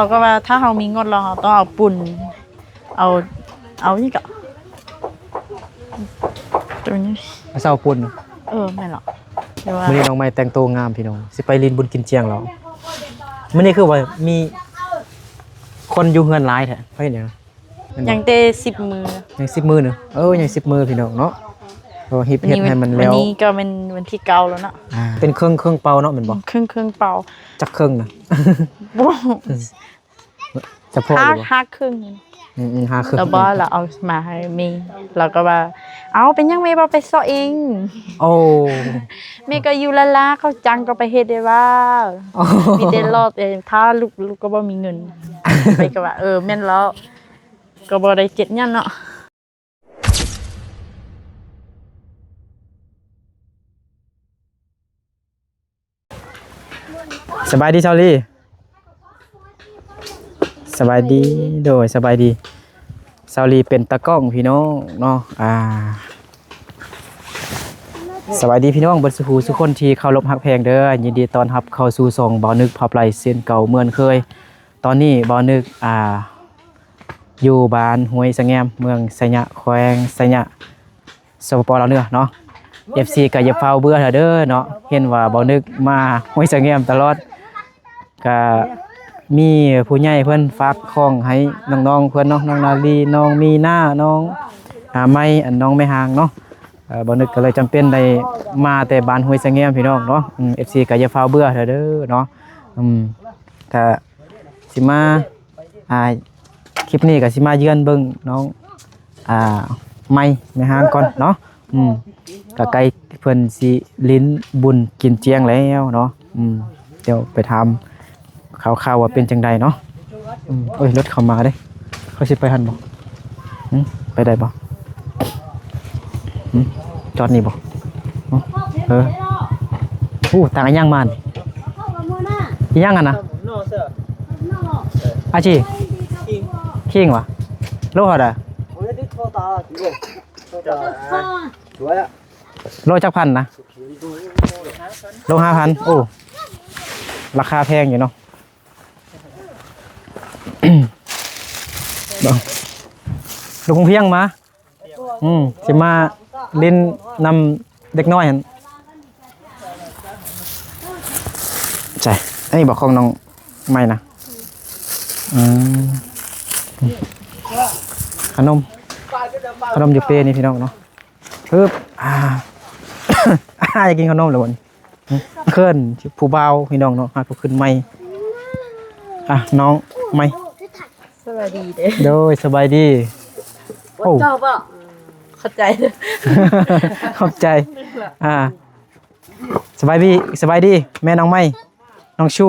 เขาก็ว่าถ้าเขามีงดเราต้องเอาปุ่นเอานี่ก็ตัวนี้เศร้าปุ่นไม่หรอกมื้อนี้น้องไม้แต่งตัวงามพี่น้องสิไปลินบุญกินเจียงแล้วมื้อนี้คือว่ามีคนอยู่เฮือนหลายแท้เฮ็ดหยังยังเตะ10 มือยัง10 มือเนาะยัง10 มือพี่น้องเนาะเฮ็ดให้มันแล้ววันนี้ก็เป็นวันที่9แล้วเนาะเป็นเครื่องเป่าเนาะแม่นบ่เครื่องเป่าจักเครื่องน่ะจะพออยู่บ่ห้าครึ่ง5เครื่องแล้วบ่เราเอามาให้มีเราก็ว่าเอาเป็นยังไม่บ่ไปซอเองโอ้แม่ก็อยู่ละเขาจังก็ไปเฮ็ดได้ว่ามีแต่รอดถ้าลูกก็บ่มีเงินไปก็ว่าแม่นแล้วก็บ่ได้7ยันเนาะสบายดีชาวลี่สบายดีโดยสบายดีชาวลี่เป็นตากล้องพี่น้องเนาะสบายดีพี่น้องเบิดสุคนที่เคารพฮักแพงเด้อยินดีต้อนรับเข้าสู่ช่องบ่าวนึกพับไหลเส้นเก่าเหมือนเคยตอนนี้บ่าวนึกอยู่บ้านห้วยสะแงมเมืองสะยะแขวงสะยะสปปลาวเหนือเนาะ FC ก็อย่าเฝ้าเบื่อเด้อเนาะเห็นว่าบ่าวนึกมาห้วยสะแงมตลอดก็มีผู้ใหญ่เพิ่นฝากของให้น้องๆเพิ่นเนาะน้องนาลีน้องมีหน้าน้องไม้น้องแม่หางเนาะบ่นึกก็เลยจำเป็นได้มาแต่บ้านห้วยสะแงมพี่น้องเนาะFC ก็อย่าเฝ้าเบื่อเด้อเนาะก็สิมาคลิปนี้ก็สิมาเยือนเบิ่งน้องไม้แม่หางก่อนเนาะก็ใกล้เพิ่นสิลิ้นบุญกินเจียงแล้วเนาะเดี๋ยวไปทำข่าวว่าเป็นจังใดเนาะรถเข้ามาเด้เขาสิไปหันบ่ไปได้บ่จอดนี่บ่ต่างกันยังมันยังกันนะอาชีคิงวะโลหะดะโลจักพันนะโล5,000โอ้ราคาแพงอยู่เนาะลูกเพียงมาสิมาเล่นนำเด็กน้อยเห็นใช่อันนี้บอกของน้องไม่นะขนมอยู่เป้นี่พี่น้องเนาะปึ๊บอยากกินขนมเลยวันเคลื่อนผู้เบาพี่น้องเนาะก็ขึ้นไม่น้องไม่สบายดีเด้โดยสบายดีโอ้เข้าใจขอบใจสบายดีแม่น้องไม่น้องชู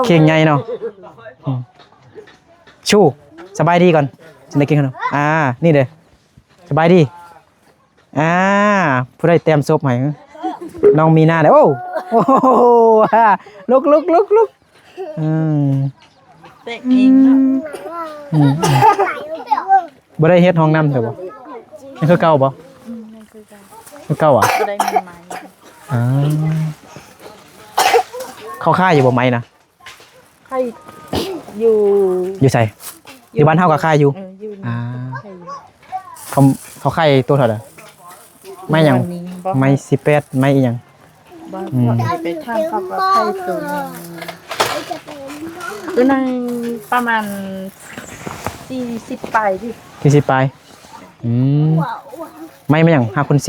เคียงใหญ่เนาะชูสบายดีก่อนจะได้กินขนมนี่เด้สบายดีผู้ใดเตรียมซบให้น้องมีหน้าเด้โอ้ลุกเด็กเองบ่ได้เฮ็ดห้องน้ำเถอะบ่นี่คือเก่าบ่คือเก่าบ่ได้เงินใหม่เขาค่ายอยู่บ่ไหมนะค่ายอยู่ไสอยู่บ้านเฮาก็ค่ายอยู่เขาค่ายตัวเท่าใดไม่หยังไม่18ไม่อีหยังไปทางเขาก็ค่ายตัวนึงคือในประมาณ40 ปลายดิ40 ปลายไม่หยัง5 คน 10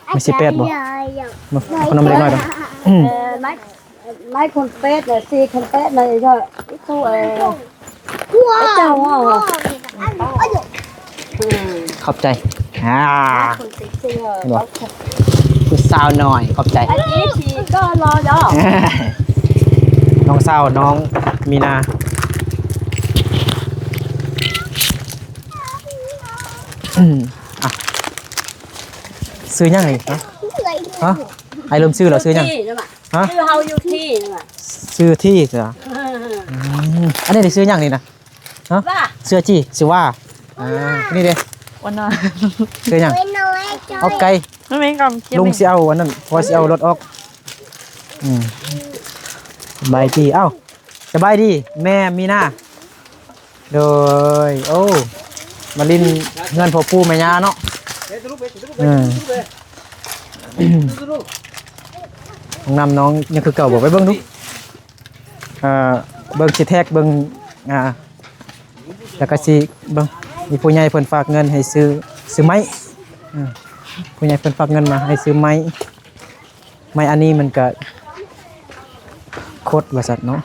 ไม่18บ่คนน้ำเล็กน้อยก่อนไม่คนเป็ดเลย4 คนเป็ดเลยใช่ตู้เจ้าขอบใจคุณสาวหน่อยขอบใจก็รอจ้ะน้องสาวน้องมีนาซื้อยังไงฮะไอ้เริ่มซื้อแล้วซื้อยังฮะซื้อเฮาอยู่ที่ซื้อที่เหรออันนี้ได้ซื้อยังนี่นะฮะเสื้อจี้ซื้อว่านี่เด้วันนั้นซื้อยังเอาไก่ไม่กำลุงเสียวอันนั้นพอเสียวรถออก สบายดีเอ้าสบายดีแม่มีหน้าโดยโอ้มาลินเงินพ่อปู่แม่ย่าเนาะนำน้องยังคือเก่าบอกไปเบิ่งดูเบิ่งสิแท็กเบิ่งแล้วก็สิเบิ่งมีผู้ใหญ่เพิ่นฝากเงินให้ซื้อไม้ผู้ใหญ่เพิ่นฝากเงินมาให้ซื้อไม้อันนี้มันก็โคตรว่าสัตว์เนาะ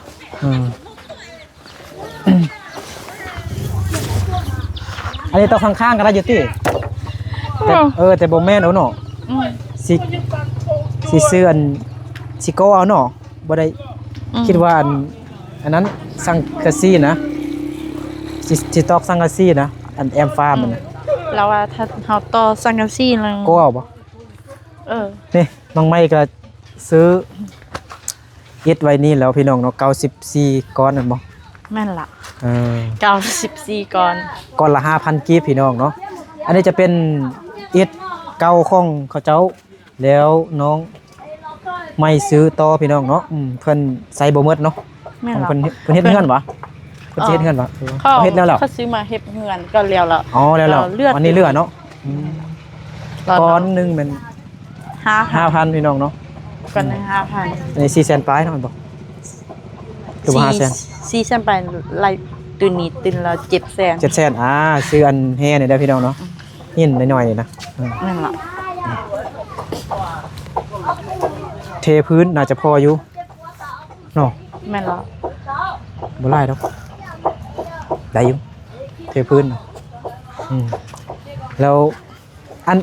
อันนี้ต้องข้างๆกันได้อยู่ติแต่บ่แม่นเอาเนาะสิซื้ออันสิโกเอาเนาะบ่ได้คิดว่าอันนั้นสังกะสีนะสิตอกสังกะสีนะอันแอมฟ้ามันนะ แล้วว่าถ้าเฮาต่อสังกะสีแล้ว โกเอาบ่นี่น้องไม้ก็ซื้ออิดไว้นี่แล้วพี่น้องเนาะ94ก้อนนั่นบ่ แม่นล่ะ 94ก่อน ก้อนละ 5,000 กีบพี่น้องเนาะอันนี้จะเป็นอิดเก่าของเขาเจ้าแล้วน้องไม่ซื้อต่อพี่น้องเนาะเพิ่นใส่บ่หมดเนาะ แม่นล่ะ เพิ่นเฮ็ดเฮือนบ่เพิ่นสิเฮ็ดเฮือนบ่เฮ็ดแล้วเหรอ เขาซื้อมาเฮ็ดเฮือนก็แล้วล่ะ อ๋อแล้วอันนี้เลือเนาะก้อนนึงมัน 5,000พี่น้องเนาะ ก้อนนึง 5,000 อันนี้400,000ปลายเนาะมันบ่หรือว่า500,000 400,000ไปไล่ตื่นนี้ตื่นละ700,000 700,000ซื้ออันแฮ่นี่ได้พี่น้องเนาะหินน้อยๆนี่นะ นั่นล่ะ เทพื้นน่าจะพออยู่เนาะ แม่นล่ะ บ่หลายดอกได้อยู่เทพื้นแล้วอัน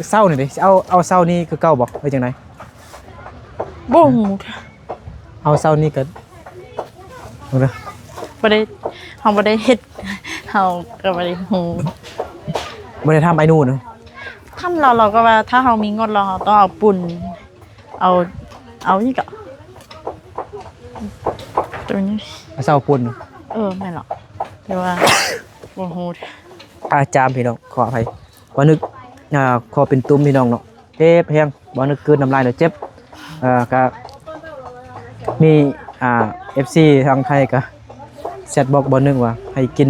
เศร้านี่ดิเอาเศร้านี่คือเก่าบ่เอ้ยจังได๋ บ่ฮู้ เอาเศร้านี่ก็เอาเด้อ บ่ได้เฮาบ่ได้เฮ็ดเฮาก็บ่ได้ฮู้ บ่ได้ทำไอ้นู่นเนาะ คั่นเราก็ว่าถ้าเฮามีงดเราต้องเอาปุ่นเอานี่ก็ตัวนี้ เอาเศร้าปุ่น แม่นล่ะแต่ว่าบ่ฮู้ อาจารย์พี่น้องขออภัยบ่นึกขอเป็นตุ้มพี่น้องเนาะเจ็บแฮงบ่นึกกลืนน้ำลายเนาะเจ็บก็มีFC ทางไทยก็แชทบอกบ่นึกว่าให้กิน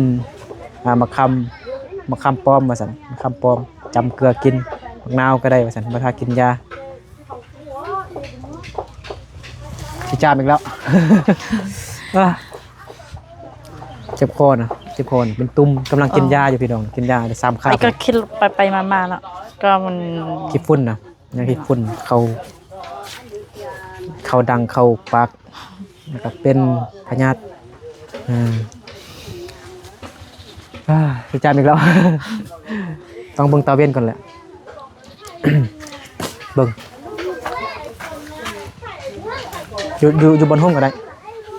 มะขามป้อมว่าซั่นมะขามป้อมจำเกลือกินมะนาวก็ได้ว่าซั่นบ่ถ้ากินยาสิจามอีกแล้ว เจ็บคอนะเป็นตุ่มกำลังกินยาอยู่พี่น้องกินยาได้3คาบ ไอ้ก็คิดไปมาๆเนาะก็มัน ขี้ฝุ่นนะยังขี้ฝุ่นเขาดังเข้าปากแล้วก็เป็นพยาธิสิจามอีกแล้ว ต้องเบิ่งตาเว้นก่อนแหละ เบิ่งอยู่บนห้องก็ได้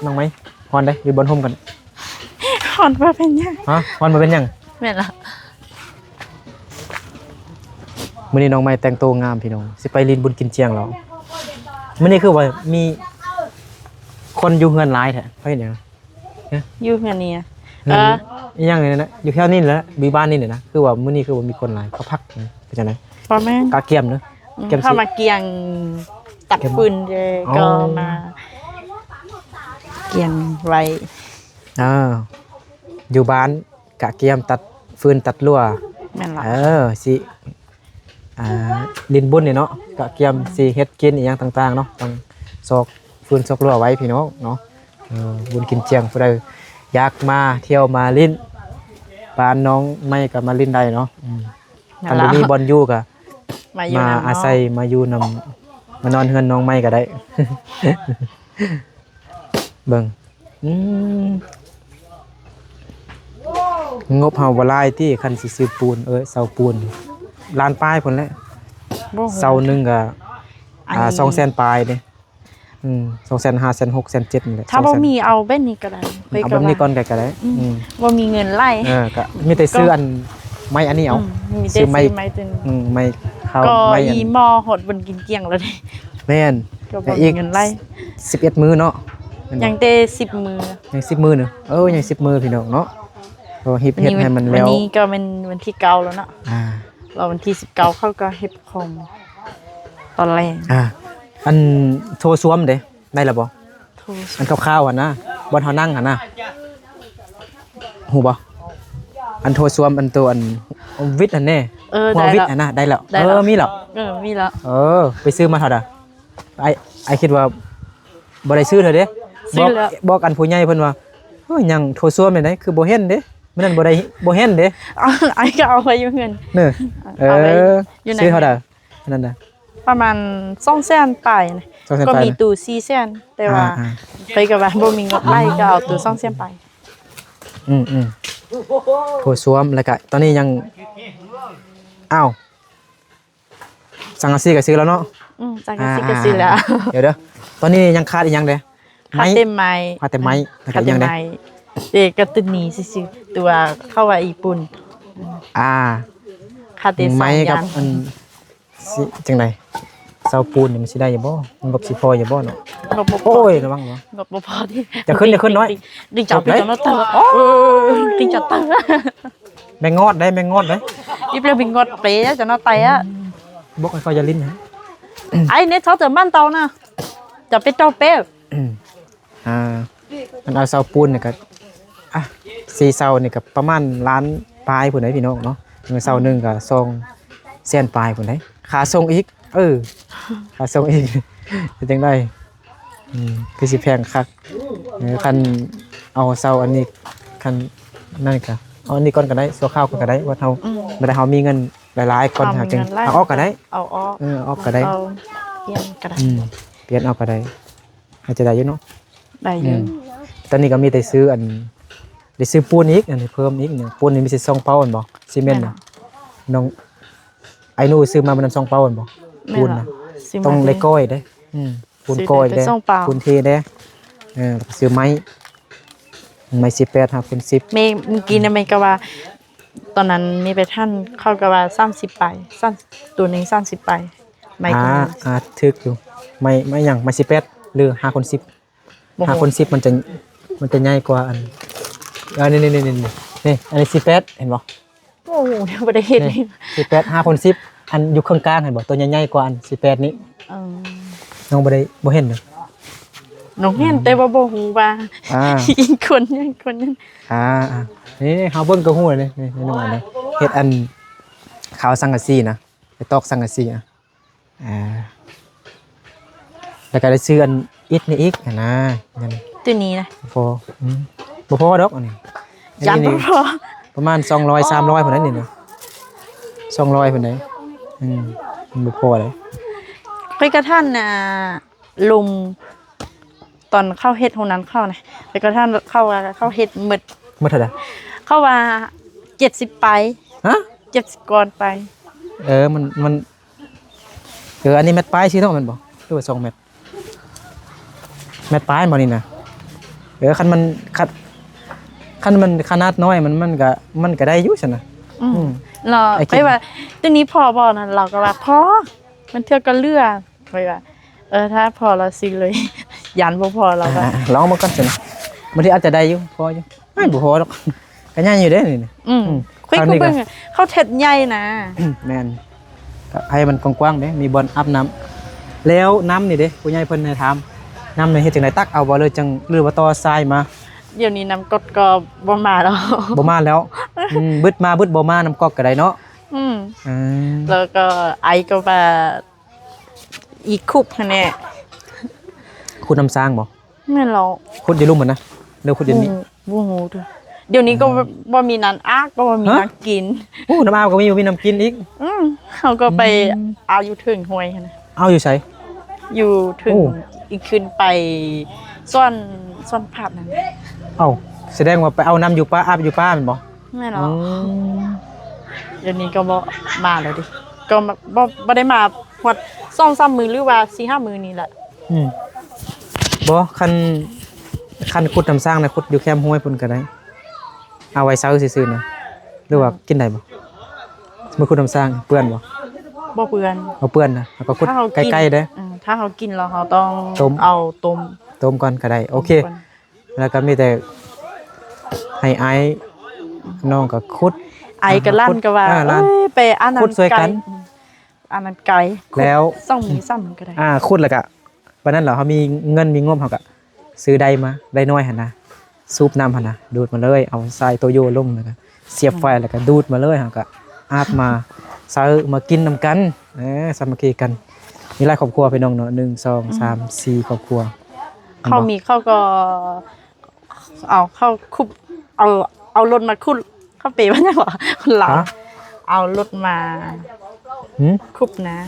น้องไหมฮอนได้อยู่บนห้องกัน ฮอนว่าเป็นหยัง ฮะฮอนมาเป็นหยัง แม่นล่ะ มื้อนี้น้องไม้แต่งตัวงามพี่น้องสิไปลินบุญกินเจียงแล้วมื้อนี้คือว่ามีคนอยู่เฮือนหลายแท้เฮ็ดหยัง อยู่เฮือนนี่อะ อีหยังนี่นะอยู่แถวนี้แหละมีบ้านนี่นะคือว่ามื้อนี้คือว่ามีคนหลายเขาพักเป็นจังได๋ บ่แม่น กาเกียมเนาะเกียมสิ เข้ามาเกียงตัดฟืนก็มาเกียงไว้ อยู่บ้านกะเกียมตัดฟืนตัดลั่ว แม่นล่ะ สิลินบุญนี่เนาะกะเกียมสิเฮ็ดกินอีหยังต่างๆเนาะต้องซอกฟืนซอกลั่วไว้พี่น้องเนาะบุญกินเจียงผู้ใดอยากมาเที่ยวมาลิ้นบ้านน้องไม่ก็มาลิ้นได้เนาะถ้าบ่มีบ่อนอยู่ก็มาอาศัยมาอยู่นำมานอนเฮือนน้องไม่ก็ได้ เบิ่งงบเฮาบ่หลายที่คันสิซื้อปูนเสาปูนล้านปลายพุ่นแหละเสานึงก็200,000ปลายเด้250,000 600,000 7นี่แหละ ถ้าบ่มีเอาแบบนี้ก็ได้ เอาแบบนี้ก่อนก็ได้ บ่มีเงินไล่ ก็มีแต่ซื้ออันไม้อันนี้เอา มีแต่ซื้อไม้ตึง ไม้ข้าว ก็ ไม้ อีหมอหดบนกินเกียงแล้วเด้ แม่น ก็บ่มีเงินไล่ 11มื้อเนาะ ยังแต่10มื้อ ยัง10มื้อนึงยัง10มื้อพี่น้องเนาะก็เฮ็ดให้มัน วั แล้ว นี้ก็เป็นวันที่9แล้วเนาะ เราวันที่19เขาก็เฮ็ดของตอนแรก อันโทรสวมเด้ได้แล้วบ่ โท อันข้าวๆอ่ะนะบนเฮานั่งอ่ะนะฮู้บ่อันโทรซวมอันตัวอันวิทย์อันแน่หัว ได้ วิท แล้ว ย์อันน่ะได้แล้ว ได้แล้ว มีแล้ว มีแล้ว ไปซื้อมาเท่าใดไอ้คิดว่าบ่ได้ซื้อเถอะเด้ ซื้อแล้ว บอกอันผู้ใหญ่เพิ่นว่าเฮ้ยหยังโทรซวมนี่ได้คือบ่เห็นเด้มื้อนั้นบ่เห็นเด้ ไอ้ก็เอาไปอยู่เงิน เน้อ เอาไว้อยู่ไหน ซื้อเท่าใดอันนั้นน่ะ ประมาณ200,000ปลายนะ 200,000 ก็ ปลาย มีตู้400,000แต่ว่า อ่า ไปก็ว่าบ่มีงบไล่ก็เอาตู้200,000ไป โทรซวมแล้วก็ตอนนี้ยังอ้าวสังกะสีก็ซื้อแล้วเนาะ จังสิก็สิแล้ว เดี๋ยวตอนนี้ยังขาดอีกยังเด้ ค่าเต็มไม้ ขาดแต่ไม้แล้วก็ ค่า อีก เต็ ยั ม งเด้ ไม้เด็กก็ตึกหนีซื่อๆตัวเข้าว่าญี่ปุ่น อ่า ค่าเต็ม ไม้ 2อ กับ ย่าง อันสิจังไดเสาปูนนี่มันสิได้อยู่บ่มันบ่สิพออยู่บ่เนาะ งบบ่พอ โอ้ยระวังบ่ งบบ่พอที่ อย่าขึ้นน้อย ดึงจับดึงจับเตอดึงจับเตอ แมงงอดได้แมงงอดได้ อีเปลบิงกดเป๊ะจะnó tay á บอกให้เขาอย่าลิ้นนะ ai nết cháu từ ban tàu nèจะไปเตาเป๊ะ อ่ามันเอาเสาปูนนี่ก็อ่ะ4เสานี่ก็ประมาณล้านปลายพุ่นได้พี่น้องเนาะเสาหนึงก็2แสนปลายพุ่นได้ค่าส่งอีกค่าส่งอีกเป็นจังได๋คือสิแพงคักคันเอาเสาอันนี้คันนั่นก็เอาอันนี้ก่อนก็ได้สัวข้าวก่อนก็ได้ว่าเฮาบ่ได้เฮามีเงินหลายๆก่อนเฮาจึงเอาออกก็ได้ เอาออก ออกก็ได้ เอาเปลี่ยนกระดาษ เปลี่ยนเอาก็ได้อาจจะได้อยู่เนาะ ได้อยู่ ตอนนี้ก็มีแต่ซื้ออันได้ซื้อปูนอีกอันนี้เพิ่มอีกเนี่ยปูนนี่มีสิ2เป้าอันบ่ซีเมนต์น่ะน้องไอ้หนูซื้อมามันนำ2เป้าอันบ่ปูนน่ะต้องได้ก้อยได้ปูนก้อยได้ปูนเทได้ซื้อไม้18 5คูณ10 เมย์เมื่อกี้นะเมย์ก็ว่า ตอนนั้นมีไปท่านเข้าก็ว่า30ไปตัวหนึง30ไปไม่กี่ ถึกอยู่ไม่หยังไม่18หรือ5คูณ10 5คูณ10มันจะใหญ่กว่าอันนี่อันนี้18เห็นบ่ โอ้โหยังบ่ได้เห็นเลย 18 5คูณ10อันอยู่ข้างกลางเห็นบ่ตัวใหญ่ๆกว่าอัน18นี้ เออ น้องบ่เห็นเด้อ น้องเห็นแต่ว่าบ่ฮู้ว่า อีกคนนึง นี่เฮาเบิ่งก็ฮู้เลยนี่น้องอันนี้เฮ็ดอันขาวสังกะสีนะไปตอกสังกะสีแล้วก็ได้ซื้ออันอิฐนี่อีกนะนั่น ตัวนี้นะ บ่พอดอกอันนี้ ยันบ่พอ ประมาณ200 300พุ่นนั้นนี่เนาะ200พุ่นได้มันบ่พอเลย ไปกระท่านลุมตอนเข้าเฮ็ดโหนั้นเข้านะไปกระท่านเข้าเฮ็ดหมด เท่าใด เข้าว่า70ไป ฮะ 70ก่อนไป มันอันนี้เม็ดปลายสิเนาะมันบ่หรือว่า2เม็ดเม็ดปลายบ่นี่นะคันมันขนาดน้อยมันก็ได้อยู่ซั่นน่ะ เราไปว่าตัวนี้พอบ่นั่นเราก็ว่าพอมันเทื่อก็เลือไปว่าถ้าพอเราซื้อเลย ยันบ่พอเราก็ ลองมาก่อนซั่นบางทีอาจจะได้อยู่พออยู่ไม่บ่พอดอกก็ยังอยู่เด้นี่ คุยกูเบิ่งเขาเท็ดใหญ่นะ แม่นก็ให้มันกว้างๆเด้มีบ่อนอาบน้ำแล้วน้ำนี่เด้ผู้ใหญ่เพิ่นให้ถามน้ำนี่เฮ็ดจังไดตักเอาบ่เลยจังหรือว่าต่อทรายมา เดี๋ยวนี้น้ำกดก็บ่มาแล้ว บ่มาแล้วบึดมาบึดบ่มาน้ำก๊อกก็ได้เนาะ แล้วก็ไอก็ว่าอีกคุบหั่นแหละ ขุดน้ำสร้างบ่ แม่นเรา ขุดอยู่ลุ่มเหมือนนะเดี๋ยวขุดอยู่นี่ บ่ฮู้เด้อเดี๋ยวนี้ก็บ่มีน้ำอากก็บ่มีน้ำกิน โอ้น้ำอาบก็มีน้ำกินอีก เขาก็ไปเอาอยู่ถึงห้วยหั่นน่ะ เอาอยู่ไส อยู่ถึง โอ้ อีกขึ้นไปซ่อนภาพนั้น เอ้าแสดงว่าไปเอาน้ำอยู่ป้าอาบอยู่ป้าแม่นบ่ แม่นเนาะเดี๋ยวนี้ก็บ่มาแล้วดิก็บ่ได้มาฮอด2-3 มื้อหรือว่า 4-5 มื้อนี่แหละ บ่คันขุดน้ำสร้างนะขุดอยู่แคมห้วยพุ่นก็ได้เอาไว้เซาซื่อๆนะหรือว่ากินได้บ่สมมุติขุดน้ำสร้างเปื้อนบ่ บ่เปื้อน เอาเปื้อนนะแล้วก็ขุดใกล้ๆเด้อ ถ้าเขากินแล้วเขาต้อง ต้ม เอาต้ม ต้มก่อนก็ได้โอเค แล้วก็มีแต่ให้ไอ้น้องก็ขุด ไอก็ลั่นก็ว่า ลั่น เอ้ยไปอันนั้ ขุ น ดช่วยกัน อันนั้นไก่ แล้ว ซ่องมีซ้ำก็ได้ ขุดแล้วก็วันนั้นเหรอเขามีเงินมีงบเขาก็ ซื้อได้มาได้น้อยหั่นนะสูบน้ำหั่นนะดูดมาเลยเอาทรายโตโยลงแล้วก็เสียบไฟแล้วก็ดูดมาเลยหั่นก็อาบมาซื้อมากินนำกันสามัคคีกันมีหลายครอบครัวพี่น้องเนาะ1 2 3 4ครอบครัว เขามีเขาก็เอาเข้าคุบเอารถมาคุบเข้าเปว่าจังหวะคนลาว ฮะ เอารถมา หืม คุบนะ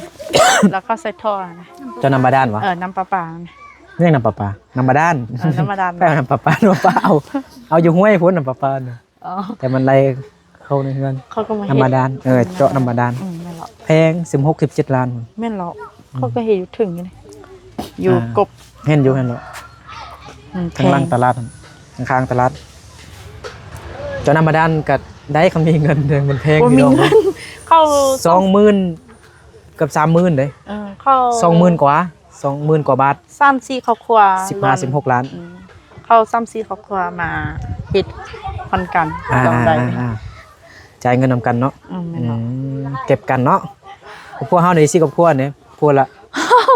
แล้วก็ใส่ท่อนะ เจ้าน้ำบาดาลวะ น้ำปลาปลานะ เรียกน้ำประปาน้ำบาดาล น้ำบาดาล แป้น้ำประปาน้ำประปาเอาอยู่ห้วยพุ่นน้ำประปาน่ะ อ๋อ แต่มันไหลเข้าในเฮือน เขาก็มา น้ำบาดาลเจาะน้ำบาดาล แม่นหรอก แพง16-17 ล้านพุ่น แม่นหรอกเขาก็เห็นอยู่ถึงอยู่เลยอยู่กบ เห็นอยู่เห็นแล้ว แพ ข้างล่างตลาดนั่นข้างๆตลาดเจ้าน้ำบาดาลก็ได้คำมีเงินเดือนมันแพง บ่ พี่ มี น้อง เงินเข้า 20,000กับ30,000เด้ เข้า 20,000กว่า20,000กว่าบาท 3-4ครอบครัว 15-16 ล้าน เข้า3-4ครอบครัวมาเฮ็ดพันกันจำได้ จ่ายเงินนำกันเนาะ แม่นหรอก เก็บกันเนาะพวกเฮานี่สิกับพวกเนี่ยพวกละ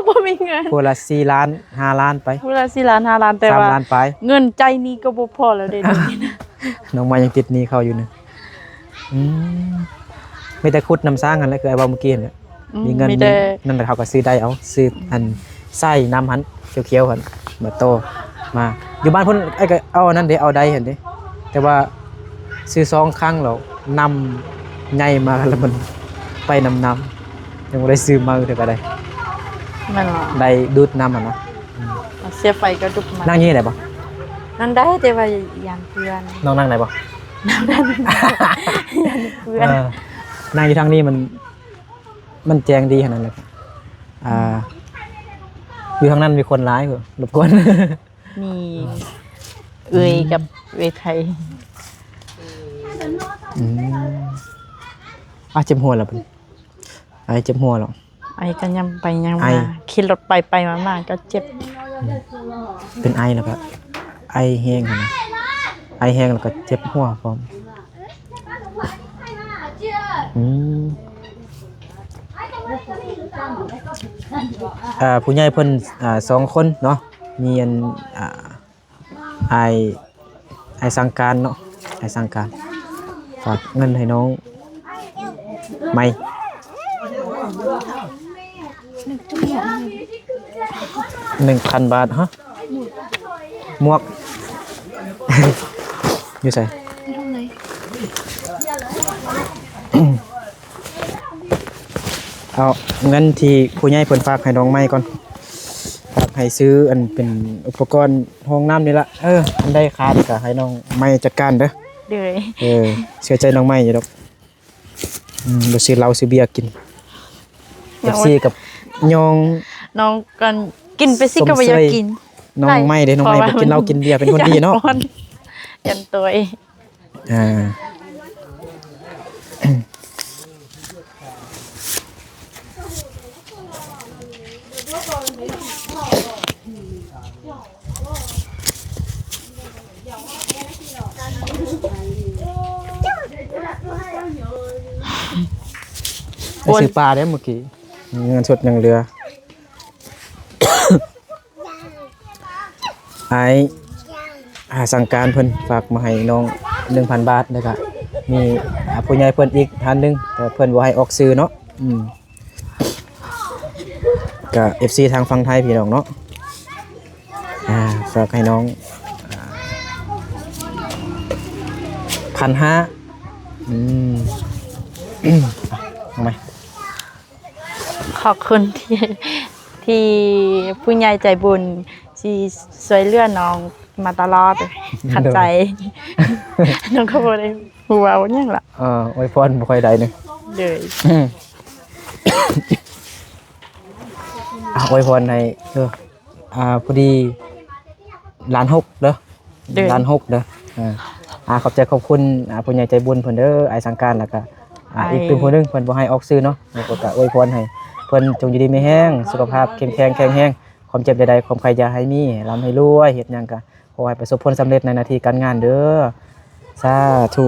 บ่มีเงิน พวกละ4ล้าน5ล้านไป เวลา4ล้าน5ล้านแต่ว่า 3ล้านไป เงินใจนี้ก็บ่พอแล้วเด้เดี๋ยวนี้นะ น้องมายังติดหนี้เขาอยู่นึงไม่แต่ขุดน้ำสร้างกันแหล้วคือไอ้เว้าเมื่อกี้นั่นแหละมีเงิน มีแต่ นั่นแหละเขาก็ซื้อได้เอาซื้ออันไส้น้ำหันเขียวๆหันมาโตมาอยู่บ้านเพิ่นไอ้ก็เอาอันนั้นเด้เอาได้เห็นเด้แต่ว่าซื้อ2ครั้งแล้วนำใหญ่มาแล้วมันไปนำยังบ่ได้ซื้อมาเท่าก็ได้ แม่นหรอก ได้ดูดน้ำอ่ะเนาะ เสียไฟก็ดุบมา นั่งยี่ได้ปะ นั่งได้แต่ว่าอย่างเพื่อน น้องนั่งได้ปะ เพื่อน นั่งอยู่ทางนี้มันแจงดีขนาดนั้นเลยอยู่ทางนั้นมีคนร้ายเหรอรบกวน มีเอยกับเวยไทย เจ็บหัวแล้วเป็นเจ็บหัวแล้ว ไอ้ก็ยังไปยัง ไอ มาขี่รถไปมาก็เจ็บ เป็นไอแล้วก็ไอแห้งนะไอแห้งแล้วก็เจ็บหัวพร้อมผู้ใหญ่เพิ่น2 คนเนาะมีอันไอสังการเนาะไอสังการฝากเงินให้น้องไม่ 1,000 บาทฮะหมวก อยู่ใส่เอาเงินที่ผู้ใหญ่เพิ่นฝากให้น้องไม้ก่อนฝากให้ซื้ออันเป็นอุปกรณ์ห้องน้ำนี่ละอันได้ขาดก็ให้น้องไม้จัดการเด้อ เดือย เชื่อใจน้องไม้อยู่ดอกบ่ซื้อเหล้าซื้อเบียร์กินFCกับยอง น้องกันกินไปสิก็บ่อยากกิน น้องไม้เด้น้องไม้บ่กินเหล้ากินเบียร์เป็นคนดีเนาะ ยันตัวเอง ไปซื้อปลาได้เมื่อกี้เงินสดยังเหลือ สั่งการเพิ่นฝากมาให้น้อง 1,000 บาทแล้วก็มีผู้ใหญ่เพิ่นอีกท่านหนึงแต่เพิ่นบ่ให้ออกซื้อเนาะก็ FC ทางฝั่งไทยพี่น้องเนาะฝากให้น้อง 1,500เอาไหม ขอบคุณที่ผู้ใหญ่ใจบุญที่ช่วยเหลือน้องมาตลอดขัดใจ น้องก็บ่ได้ฮู้ว่าหยังล่ะ อวยพรบ่ค่อยได้นึง เลย อวยพรให้พอดีล้านหกเด้อล้านหกเด้อขอบใจขอบคุณผู้ใหญ่ใจบุญเพิ่นเด้อไอ้สังการแล้วก็อีกเป็นผู้หนึงเพิ่นบ่ให้ออกซื้อเนาะแล้วก็อวยพรให้เพิ่นจงอยู่ดีมีแรงสุขภาพเข้มแข็งแข็งแรงความเจ็บใดๆความใครอย่าให้มีร่ำให้รวยเฮ็ดหยังก็ขอให้ประสบผลสำเร็จในหน้าที่การงานเด้อสาธุ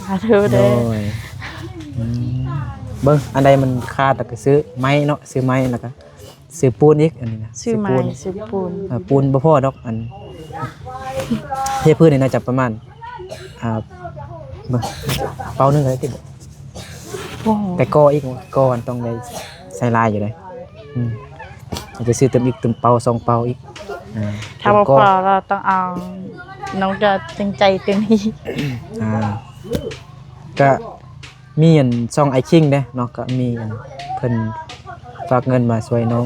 สาธุเด้อ เบิ่งอันใดมันขาดแล้วก็ซื้อไม้เนาะซื้อไม้แล้วก็ ซื้อปูนอีกอันนี้นะ ซื้อไม้ ปูน ซื้อปูน ปูนบ่พอดอกอันเทพื้นนี่น่าจะประมาณเบิ่งเป้าหนึงก็ได้ติบ่ โอ้โห แต่ก่ออีกก่อมันต้องได้ใส่ลายอยู่เลยมันจะซื้อเติมอีกเติมเป้า2เป้าอีกถ้าบ่พ ก็ อเราต้องเอาน้องจะจริงใจเต็มที่ ก็มีอันช่องไอคิงเด้เนาะก็มีอันเพิ่นฝากเงินมาช่วยน้อง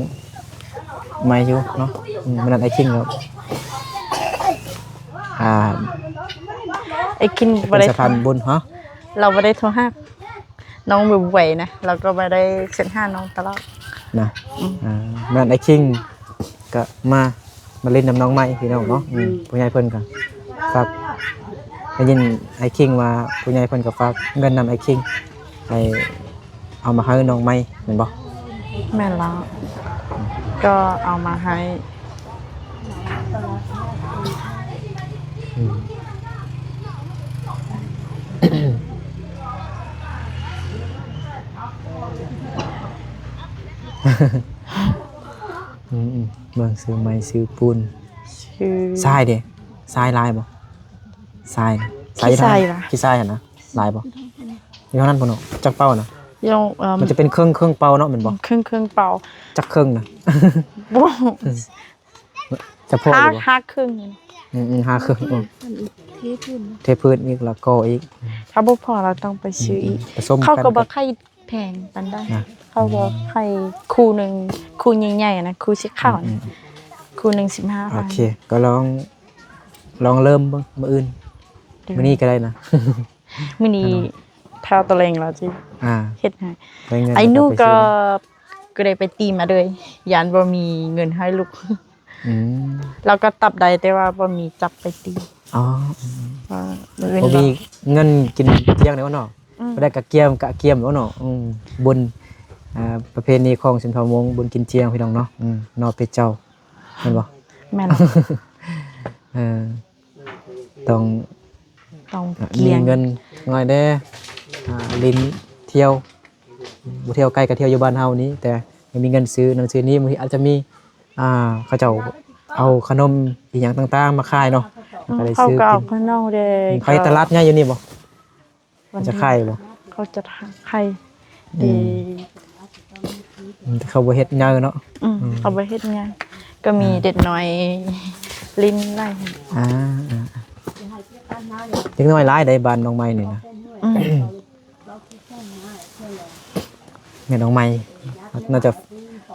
มาอยู่เนาะมันนั้นไอคิงครับไอ้กินบ่ เป็น ได้ สะพานบุญฮะ เราบ่ได้โทรหาน้องบ่ไหวนะเราก็บ่ได้เซ็นหาน้องตลอด นะมันนั้นไอคิงก็มาเล่นน้ำน้องใหม่พี่น้องเนาะผู้ใหญ่เพิ่นก็ฝากได้ยินไอคิงว่าผู้ใหญ่เพิ่นก็ฝากเงินนำไอคิงไปเอามาให้น้องใหม่แม่นบ่ แม่นแล้วก็เอามาให้ เมืองซื้อไม้ซื้อปูน ชื่อ ทรายเด้ทรายลายบ่ทราย ขี้ทรายล่ะ ขี้ทรายหั่นนะลายบ่มีเท่านั้นบ่เนาะจักเป้านะ ยงมันจะเป็นเครื่องเป่าเนาะแม่นบ่ เครื่องเป่า จักเครื่องนะ บ่ จะพออยู่บ่ ฮักครึ่งนี่ หาเครื่องเทพื้นอีกแล้วก็อีก ถ้าบ่พอเราต้องไปซื้ออีก ผสมกัน เขาก็บ่ค่อยแพงปานใด นะ เขาบ่ค่อยคู่หนึงคู่ใหญ่ๆนะคู่สีขาวนะคู่หนึง โอ 15,000 เคก็ลองเริ่มเบิ่งมื้ออื่นมื้อนี้ก็ได้นะ มื้อนี้ถ้าตัวเองเราสิ อ่า เฮ็ดให้ ได้เงิน ไอ้หนู แล้วไป ก็ ซื้อ ได้ไปตีมาเลยยานบ่มีเงินให้ลูก อืม เราก็ตับได้แต่ว่าบ่มีจับไปตี อ๋อ ว่ามื้อ บ่ อื่น มีเงินกินเที่ยงได้บ่เนาะบ่ได้กะเกียมบ่เนาะบุญประเพณีของชนเผ่ามงบุญกินเที่ยงพี่น้องเนาะนอเป็ดเจ้าแม่นบ่ แม่น เออต้อง ต้อง มี เกียง เงินง่อยเด้ลิ้นเที่ยวบ่เที่ยวไกลก็เที่ยวอยู่บ้านเฮานี้แต่ไม่มีเงินซื้อนั่นซื้อนี้บางทีอาจจะมีเขาเจ้าเอาขนมอีหยังต่างๆมาขายเนาะก็ได้ เขา ซื้อ ก็เอา กิน ข้างนอกเด้ ไปตลาดใหญ่อยู่นี่บ่มันจะขายบ่ เขาจะไข่ดี เขาบ่เฮ็ดหยังเนาะ เอาไปเฮ็ดงานก็มีเด็ดน้อยลิ้นไล่ เด็กน้อยหลายได้บ้านน้องไม้นี่นะแม่น้องไม้น่าจะ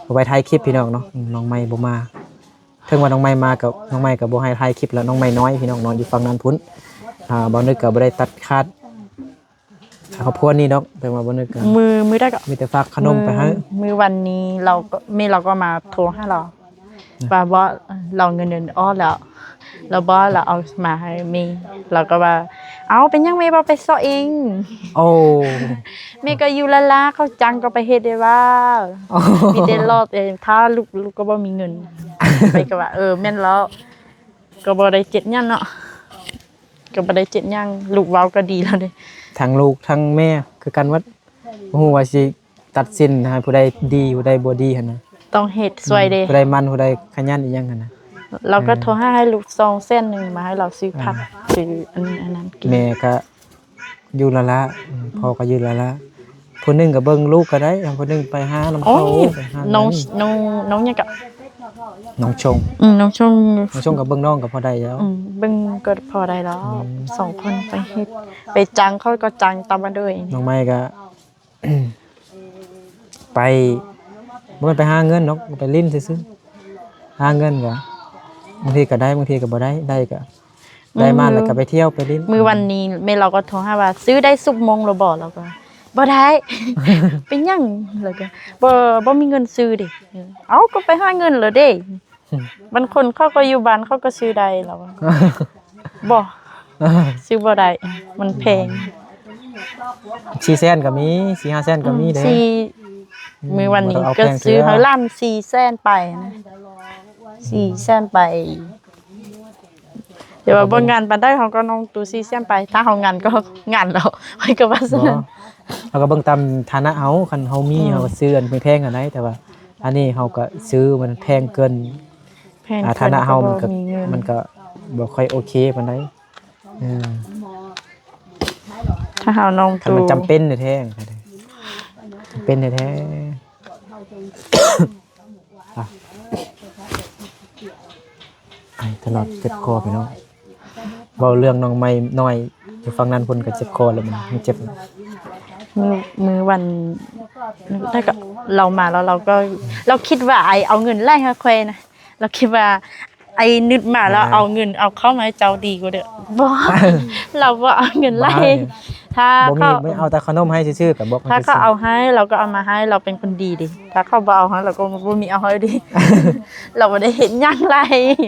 บ่ไปถ่ายคลิปพี่น้องเนาะน้องไม้บ่มาถึงว่าน้องไม้มากับน้องไม้ก็บ่ให้ถ่ายคลิปแล้วน้องไม้น้อยพี่น้องนอนอยู่ฝั่งนั้นพุ่นบ่นึกก็บ่ได้ตัดขาดครอบครัวนี้ดอกแต่ว่าบ่นึกก็ มือได้ก็ มีแต่ฝากขนมไปให้ มือวันนี้เราก็แม่เราก็มาโทรให้เราว่าบ่เราเงินเดือนอ้อแล้วเราบ่เราเอามาให้แม่เราก็ว่าเอาเป็นยังแม่บ่ไปซอเอง โอ้ แม่ก็อยู่ละลาเขาจังก็ไปเฮ็ดได้ว่ามีแต่รอดถ้าลูกก็บ่มีเงินไปก็ว่าแม่นแล้วก็บ่ได้เจ็ดหยังเนาะก็บ่ได้เจ็ดหยังลูกเว้าก็ดีแล้วเด้ ทั้งลูกทั้งแม่คือกันว่าบ่ฮู้ว่าสิตัดสินให้ผู้ใดดีผู้ใดบ่ดีหั่นนะ ต้องเฮ็ดช่วยเด้ ผู้ใดมันผู้ใดขยันอีหยังหั่นนะ เราก็โทรให้ลูก2เส้นนึงมาให้เราซื้อผักซื้ออันนั้นกิน แม่ก็อยู่ละละพ่อก็อยู่ละละผู้หนึงก็เบิ่งลูกก็ได้ผู้หนึงไปหาน้ำ โอ้ เขาไปหา น้อง นี่ น้องหยังก็ น้องชง น้องชง น้องชงก็เบิ่งน้องก็พอได้แล้ว เบิ่งก็พอได้แล้ว2คนไปเฮ็ดไปจังเขาก็จังตามมาด้วย น้องไม้ก็ ไปบ่แม่นไปหาเงินเนาะไปลิ้นซื่อๆหาเงินก็บางทีก็ได้บางทีก็บ่ได้ได้ก็ได้มาแล้วก็ไปเที่ยวไปลิ้น มื้อวันนี้แม่เราก็โทรหาว่าซื้อได้สุกโมงแล้วบ่แล้วก็บ่ได้ เป็นหยังแล้วก็บ่มีเงินซื้อดิเอ้าก็ไปหาเงินแล้วเด้บางคนเขาก็อยู่บ้านเขาก็ซื้อได้แล้วอะบ่ซื้อบ่ได้มันแพง 4แสนก็มี4-5แสนก็มีเด้ มื้อวันนี้ บ่ต้องเอา ก็ แพงเทื่อ ซื้อเฮาล้าน4แสนไปนะ4แสนไปเดี๋ยวว่าบ่งานปานใดเฮาก็น้องตู4แสนไปถ้าเฮางานก็งานแล้วไว้ก็ว่าซั่น เราก็เบิ่งตามฐานะเฮาคันเฮามีเฮาก็ซื้ออันแพงๆกันได้แต่ว่า อันนี้เฮาก็ซื้อมันแพงเกิน แพง ฐานะเฮามันก็ มีเงิน มันก็บ่ค่อยโอเคปานใดเออ ถ้าเฮาน้อง คัน ตู มันจำเป็นแท้ๆจำเป็นแท้ๆ อ่ะไอ้ตลอดเจ็บคอพี่น้องเว้าเรื่องน้องใหม่น้อยอยู่ฝั่งนั้นเพิ่นก็เจ็บคอแล้วมันเจ็บ มือวันถ้าก็เรามาแล้วเราก็เราคิดว่าไอเอาเงินไล่ให้ค่อยนะเราคิดว่าไอนึกมาแล้วเอาเงินเอาเข้ามาให้เจ้าดีกว่าเด้อบ่ เราบ่เอาเงินไล่ถ้า บ่มี เขา ไม่เอาแต่ขนมให้ซื่อๆก็บอก ถ้า ซื่ เขา อ เอาให้เราก็เอามาให้เราเป็นคนดีดิถ้าเขาบ่เอาให้เราก็บ่มีเอาให้ดิ เราบ่ได้เห็นหยังไร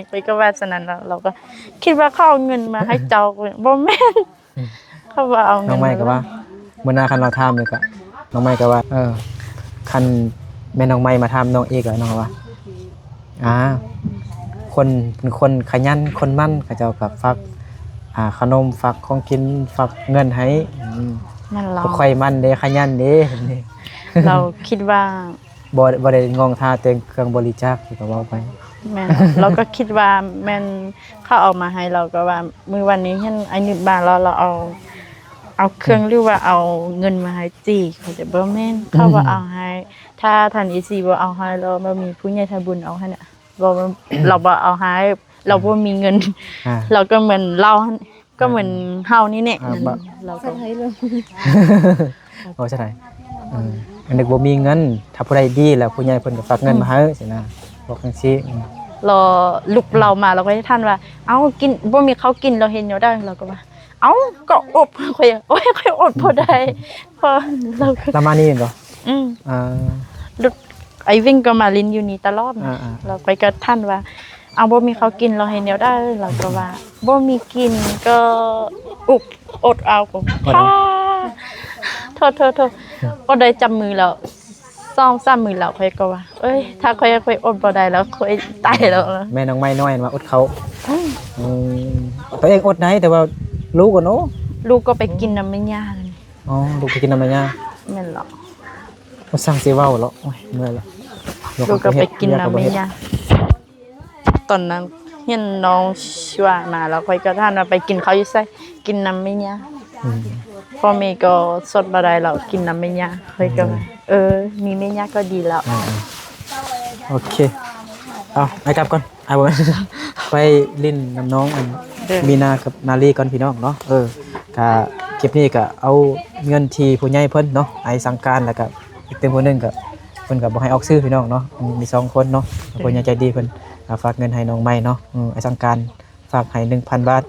ไปก็ว่าฉะนั้นเราก็คิดว่าเขาเอาเงินมาให้เจ้าบ่แม่นเขาบ่เอา ๆน้ เงิ อง น ใหม่ก็ว่ามื้อหน้าคันเราทำนี่ก็น้องใหม่ก็ว่าคันแม่น้องใหม่มาทำน้องเอกก็น้องว่าคนเป็นคนขยันคนมั่นเขาเจ้าก็ฝากขนมฝากของกินฝากเงินให้ นั่นเรา บ่ค่อยมั่นเด้ขยันเด้ เราคิดว่า บ่ได้งองท่าแต่งเครื่องบริจาคที่ก็เว้าไป แม่น เราก็คิดว่าแม่นเขาเอามาให้เราก็ว่ามื้อวันนี้เห็นไอ้นิดบาทเราเอาเครื่องหรือว่าเอาเงินมาให้จีเขาจะบ่แม่นเขาบ่เอาให้ถ้าท่านอีซีบ่เอาให้เราบ่มีผู้ใหญ่ทำบุญเอาให้น่ะบ่เราบ่เอาให้เราบ่มีเงิน อ่า เราก็เหมือนเราก็เหมือนเฮานี่แหละ บ่ เราก็ โอ้ใช่ไหมอันนึกบ่มีเงิน ถ้าผู้ใดดีแล้วผู้ใหญ่เพิ่นก็ฝากเงินมาให้สินะบอกจังซี่ รอลุกเรามาเราก็ให้ท่านว่าเอ้ากินบ่มีเขาวกินเราเห็นอยู่ได้เราก็ว่าเอ้าก็อบค่อยโอ้ยค่อยอดบ่ได้พอเราก็ ประมาณนี้เหรอ อ่า ลุกไอ้วิ่งก็มาลินอยู่นี่ตลอดนะ อ่า เราไปกับท่านว่าเอาบ่มีเขาวกินเราเห็นอยู่ได้เราก็ว่าบ่มีกินก็อุบอดเอาก็ค่ะโทษบ่ได้จับมือแล้ว2-3มือแล้วค่อยก็ว่าเอ้ยถ้าค่อยอดบ่ได้แล้วค่อยตายแล้วนะ แม่น้องไม้น้อยมาอดเขาตัวเองอดได้แต่ว่าลูกก็เนาะ ลูกก็ไปกินน้ำไม่ย่าเลย อ๋อลูกไปกินน้ำมันยา แม่นหรอ บ่สั่งสิเว้าแล้วโอ้ยเมื่อยละ ลูกก็ไปกินน้ำไม่ย่าตอนนั้นเห็นน้องชวนมาแล้วค่อยก็ท่านว่าไปกินเขาวอยู่ไสกินน้ำไม่ย่า อืม พ่อแม่ก็สดบ่ได้แล้วกินน้ำไม่ย่าค่อยก็ว่ามีแม่ย่าก็ดีแล้ว โอเคเอาไปกลับก่อนเอาบ่ ไปลิ้นน้ำน้องอัน มีนากับนาลีก่อนพี่น้องเนาะก็คลิปนี้ก็เอาเงินที่ผู้ใหญ่เพิ่นเนาะไอ้สังการแล้วก็อีกเต็มคนหนึงก็เพิ่นก็บ่ให้ออกชื่อพี่น้องเนาะมี2คนเนาะผู้ใหญ่ใจดีเพิ่นฝากเงินให้น้องใหม่เนาะไอ้สังการฝากให้ 1,000 บาท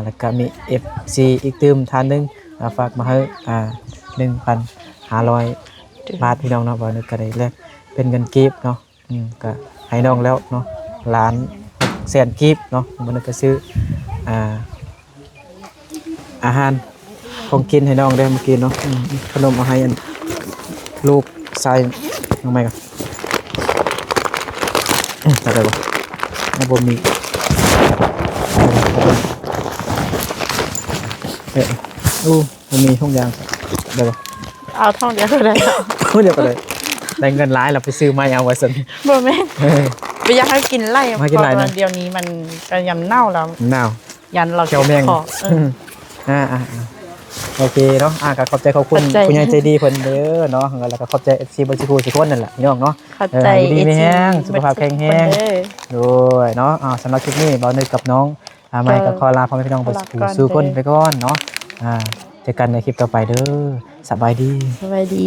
แล้วก็มี FC อีกตืมท่านหนึงฝากมาให้1,500 บาทพี่น้องเนาะบ่นึกก็ได้แลกเป็นเงินกีบเนาะก็ให้น้องแล้วเนาะล้านแสนกีบเนาะบ่นึกก็ซื้ออาหารของกินให้น้องได้เมื่อกี้เนาะขนมเอาให้อันลูกชายน้องใหม่กันจับได้บ่บ่มีบ่มีทุกอย่างได้บ่ เอาท่องเดียวก็ได้แล้ว เดี๋ยวก็เลยได้เงินหลายเราไปซื้อไม้เอาไว้ซั่น บ่แม่นไปอยากให้กินไล่ มากินไล่นะ เดี๋ยวนี้มันก็ยำเน่าแล้ว หนาว ยันเรา เขียวแมง คอโอเคเนาะก็ขอบใจขอบคุณ ขอบใจ คุณยายใจดีเพิ่นเด้อเนาะแล้วก็ขอบใจ FC บ่สิคูสิคนนั่นแหละพี่น้องเนาะ เข้าใจ ดีมีแห้งสุขภาพแข็งแรง เด้อ ด้วยเนาะสำหรับคลิปนี้บ่าวนึกกับน้องใหม่กับขอลาพ่อแม่พี่น้องไป ลาก่อน สู่คน เด้อ ไปก่อนเนาะเจอกันในคลิปต่อไปเด้อสบายดี สวัสดี